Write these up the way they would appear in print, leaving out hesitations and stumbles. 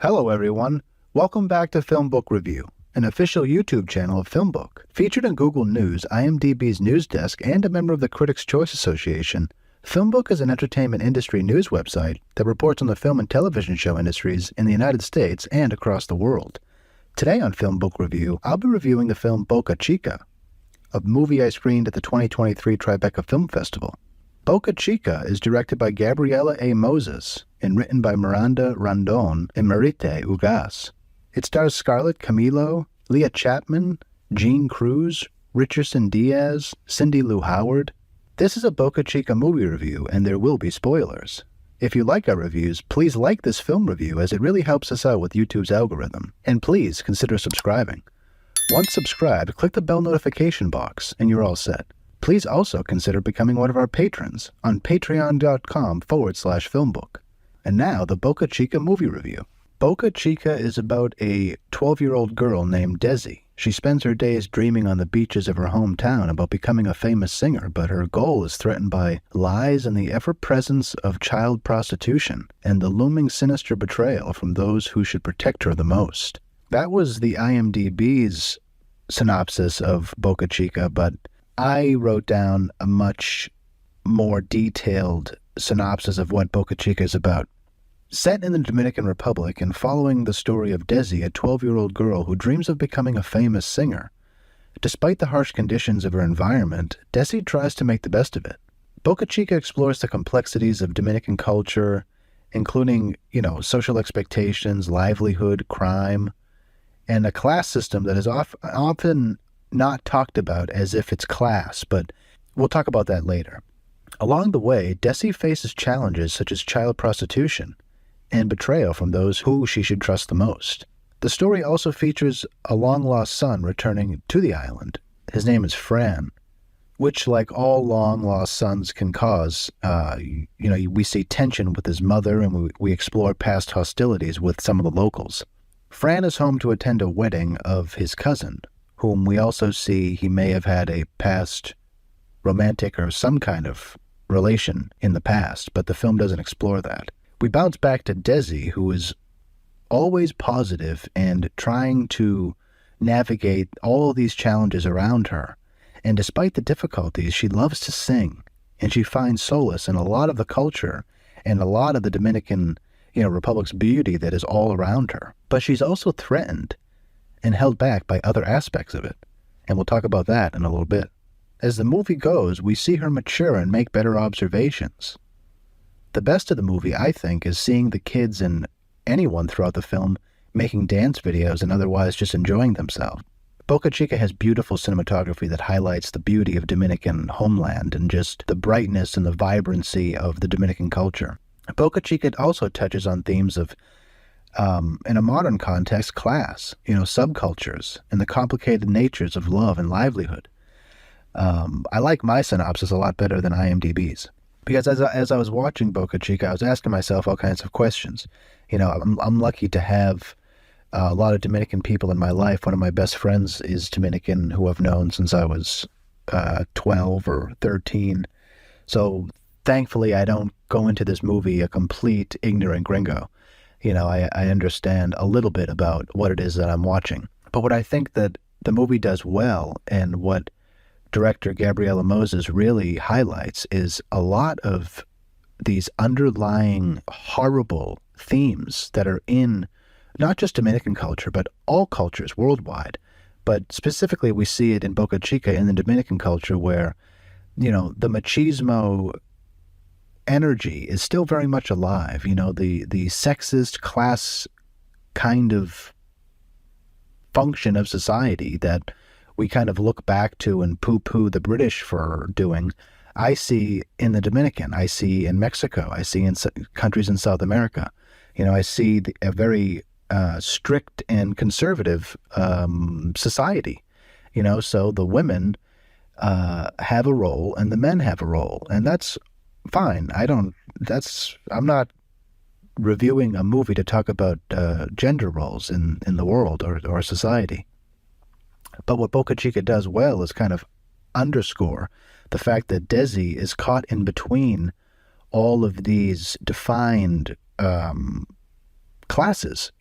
Hello everyone, welcome back to FilmBook Review, an official YouTube channel of FilmBook. Featured in Google News, IMDb's news desk, and a member of the Critics' Choice Association, FilmBook is an entertainment industry news website that reports on the film and television show industries in the United States and across the world. Today on FilmBook Review, I'll be reviewing the film BOCA CHICA, a movie I screened at the 2023 Tribeca Film Festival. BOCA CHICA is directed by Gabriella A. Moses and written by Miranda Randon and Marite Ugas. It stars Scarlett Camilo, Leah Chapman, Gene Cruz, Richardson Diaz, Cindy Lou Howard. This is a BOCA CHICA movie review, and there will be spoilers. If you like our reviews, please like this film review as it really helps us out with YouTube's algorithm. And please consider subscribing. Once subscribed, click the bell notification box and you're all set. Please also consider becoming one of our patrons on patreon.com/filmbook. And now, the BOCA CHICA movie review. BOCA CHICA is about a 12-year-old girl named Desi. She spends her days dreaming on the beaches of her hometown about becoming a famous singer, but her goal is threatened by lies and the ever-presence of child prostitution and the looming sinister betrayal from those who should protect her the most. That was the IMDb's synopsis of BOCA CHICA, but I wrote down a much more detailed synopsis of what BOCA CHICA is about. Set in the Dominican Republic and following the story of Desi, a 12-year-old girl who dreams of becoming a famous singer. Despite the harsh conditions of her environment, Desi tries to make the best of it. BOCA CHICA explores the complexities of Dominican culture, including, social expectations, livelihood, crime, and a class system that is often not talked about as if it's class, but we'll talk about that later. Along the way, Desi faces challenges such as child prostitution and betrayal from those who she should trust the most. The story also features a long-lost son returning to the island. His name is Fran, which, like all long-lost sons can cause, we see tension with his mother, and we explore past hostilities with some of the locals. Fran is home to attend a wedding of his cousin, whom we also see he may have had a past romantic or some kind of relation in the past, but the film doesn't explore that. We bounce back to Desi, who is always positive and trying to navigate all these challenges around her. And despite the difficulties, she loves to sing, and she finds solace in a lot of the culture and a lot of the Dominican, Republic's beauty that is all around her. But she's also threatened and held back by other aspects of it, and we'll talk about that in a little bit. As the movie goes, we see her mature and make better observations. The best of the movie, I think, is seeing the kids and anyone throughout the film making dance videos and otherwise just enjoying themselves. BOCA CHICA has beautiful cinematography that highlights the beauty of Dominican homeland and just the brightness and the vibrancy of the Dominican culture. BOCA CHICA also touches on themes of in a modern context, class, subcultures, and the complicated natures of love and livelihood. I like my synopsis a lot better than IMDb's, because as I was watching BOCA CHICA, I was asking myself all kinds of questions. I'm lucky to have a lot of Dominican people in my life. One of my best friends is Dominican, who I've known since I was 12 or 13. So thankfully, I don't go into this movie a complete ignorant gringo. I understand a little bit about what it is that I'm watching. But what I think that the movie does well, and what director Gabriella Moses really highlights, is a lot of these underlying horrible themes that are in not just Dominican culture, but all cultures worldwide. But specifically, we see it in BOCA CHICA in the Dominican culture where, the machismo energy is still very much alive. The sexist class kind of function of society that we kind of look back to and poo-poo the British for doing, I see in the Dominican, I see in Mexico, I see in countries in South America. I see a very strict and conservative society. So the women have a role and the men have a role, and that's fine. I'm not reviewing a movie to talk about gender roles in the world or society. But what BOCA CHICA does well is kind of underscore the fact that Desi is caught in between all of these defined classes.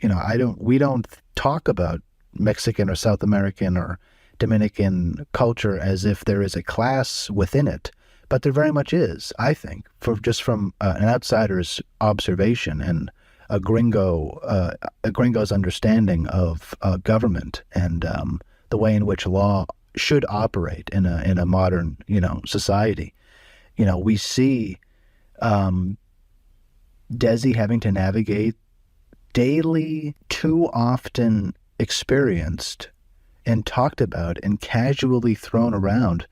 We don't talk about Mexican or South American or Dominican culture as if there is a class within it, but there very much is, I think, from an outsider's observation and a gringo's understanding of government and the way in which law should operate in a modern society. We see Desi having to navigate daily, too often experienced and talked about and casually thrown around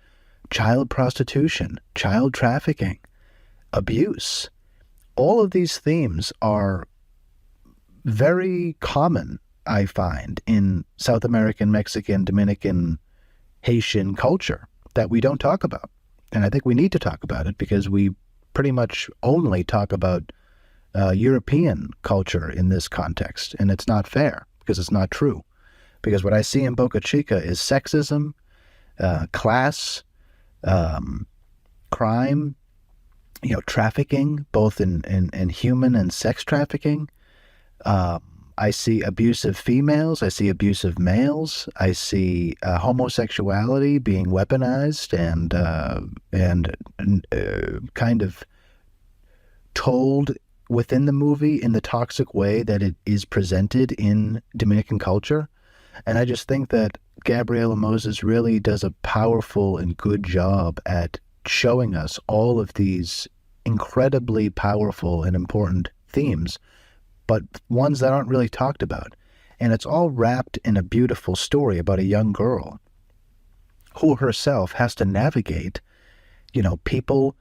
child prostitution, child trafficking, abuse. All of these themes are very common, I find, in South American, Mexican, Dominican, Haitian culture that we don't talk about. And I think we need to talk about it because we pretty much only talk about European culture in this context. And it's not fair because it's not true. Because what I see in Boca Chica is sexism, class, crime, trafficking, both in human and sex trafficking. I see abusive females. I see abusive males. I see homosexuality being weaponized and kind of told within the movie in the toxic way that it is presented in Dominican culture. And I just think that Gabriella Moses really does a powerful and good job at showing us all of these incredibly powerful and important themes, but ones that aren't really talked about. And it's all wrapped in a beautiful story about a young girl who herself has to navigate, people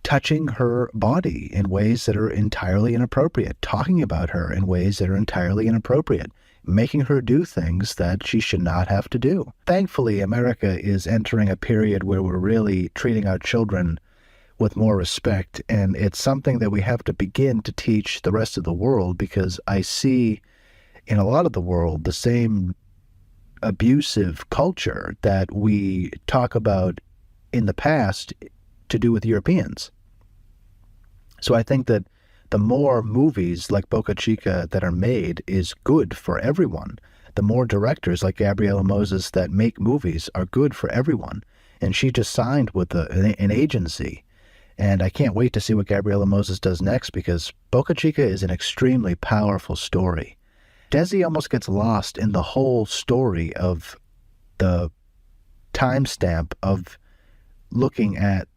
touching her body in ways that are entirely inappropriate, talking about her in ways that are entirely inappropriate, making her do things that she should not have to do. Thankfully, America is entering a period where we're really treating our children with more respect, and it's something that we have to begin to teach the rest of the world, because I see in a lot of the world the same abusive culture that we talk about in the past to do with Europeans. So I think that the more movies like Boca Chica that are made is good for everyone. The more directors like Gabriella Moses that make movies are good for everyone. And she just signed with an agency. And I can't wait to see what Gabriella Moses does next, because Boca Chica is an extremely powerful story. Desi almost gets lost in the whole story of the timestamp of looking at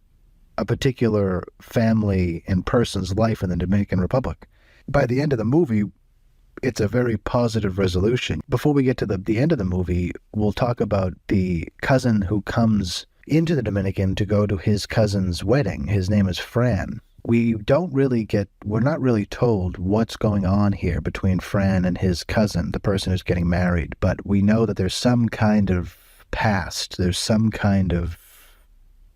a particular family and person's life in the Dominican Republic. By the end of the movie, it's a very positive resolution. Before we get to the end of the movie, we'll talk about the cousin who comes into the Dominican to go to his cousin's wedding. His name is Fran. We're not really told what's going on here between Fran and his cousin, the person who's getting married, but we know that there's some kind of past, there's some kind of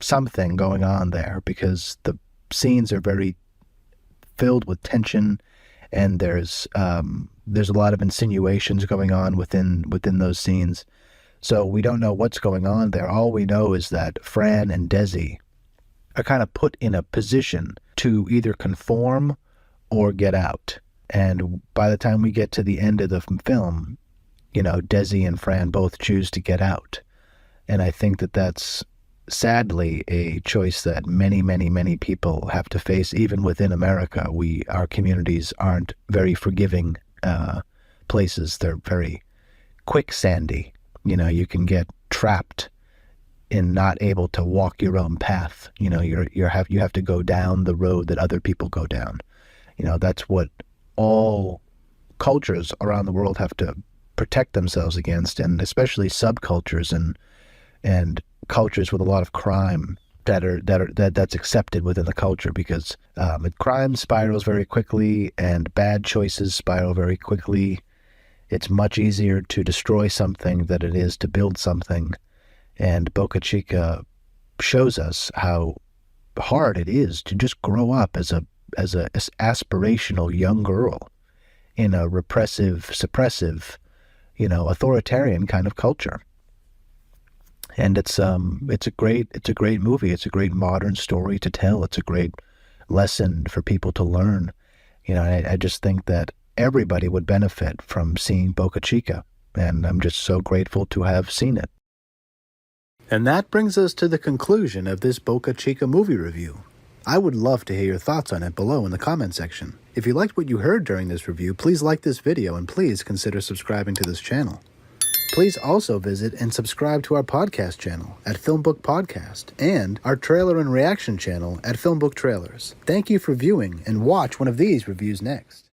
something going on there, because the scenes are very filled with tension, and there's a lot of insinuations going on within those scenes. So we don't know what's going on there. All we know is that Fran and Desi are kind of put in a position to either conform or get out. And by the time we get to the end of the film, Desi and Fran both choose to get out. And I think that that's sadly a choice that many, many, many people have to face, even within America. Our communities aren't very forgiving places. They're very quicksandy. You can get trapped in not able to walk your own path. You have to go down the road that other people go down. That's what all cultures around the world have to protect themselves against, and especially subcultures and cultures with a lot of crime that's accepted within the culture, because crime spirals very quickly and bad choices spiral very quickly. It's much easier to destroy something than it is to build something. And Boca Chica shows us how hard it is to just grow up as a aspirational young girl in a repressive, suppressive, authoritarian kind of culture. And it's a great movie. It's a great modern story to tell. It's a great lesson for people to learn. I just think that everybody would benefit from seeing Boca Chica, and I'm just so grateful to have seen it. And that brings us to the conclusion of this Boca Chica movie review. I would love to hear your thoughts on it below in the comment section. If you liked what you heard during this review, please like this video and please consider subscribing to this channel. Please also visit and subscribe to our podcast channel at FilmBook Podcast and our trailer and reaction channel at FilmBook Trailers. Thank you for viewing, and watch one of these reviews next.